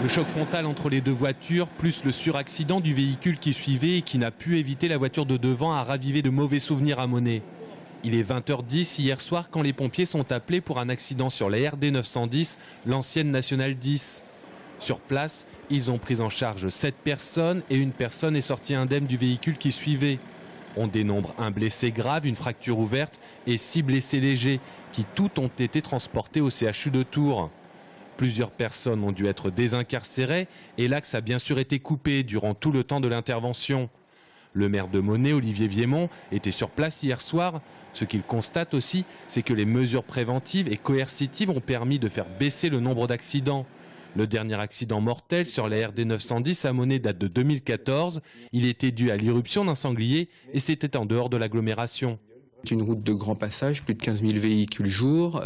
Le choc frontal entre les deux voitures, plus le suraccident du véhicule qui suivait et qui n'a pu éviter la voiture de devant, a ravivé de mauvais souvenirs à Monet. Il est 20h10 hier soir quand les pompiers sont appelés pour un accident sur la RD 910, l'ancienne Nationale 10. Sur place, ils ont pris en charge 7 personnes et une personne est sortie indemne du véhicule qui suivait. On dénombre un blessé grave, une fracture ouverte et 6 blessés légers qui tous ont été transportés au CHU de Tours. Plusieurs personnes ont dû être désincarcérées et l'axe a bien sûr été coupé durant tout le temps de l'intervention. Le maire de Monet, Olivier Viémont, était sur place hier soir. Ce qu'il constate aussi, c'est que les mesures préventives et coercitives ont permis de faire baisser le nombre d'accidents. Le dernier accident mortel sur la RD 910 à Monet date de 2014. Il était dû à l'irruption d'un sanglier et c'était en dehors de l'agglomération. C'est une route de grand passage, plus de 15 000 véhicules jour.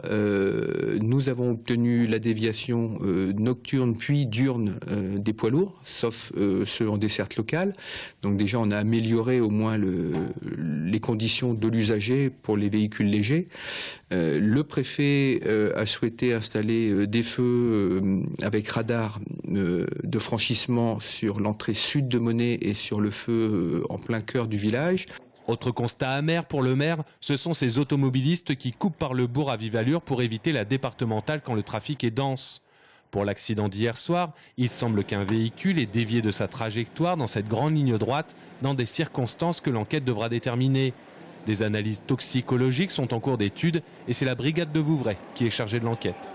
Nous avons obtenu la déviation nocturne puis diurne des poids lourds, sauf ceux en desserte locale. Donc déjà, on a amélioré au moins les conditions de l'usager pour les véhicules légers. Le préfet a souhaité installer des feux avec radar de franchissement sur l'entrée sud de Monet et sur le feu en plein cœur du village. Autre constat amer pour le maire, ce sont ces automobilistes qui coupent par le bourg à vive allure pour éviter la départementale quand le trafic est dense. Pour l'accident d'hier soir, il semble qu'un véhicule ait dévié de sa trajectoire dans cette grande ligne droite dans des circonstances que l'enquête devra déterminer. Des analyses toxicologiques sont en cours d'étude et c'est la brigade de Vouvray qui est chargée de l'enquête.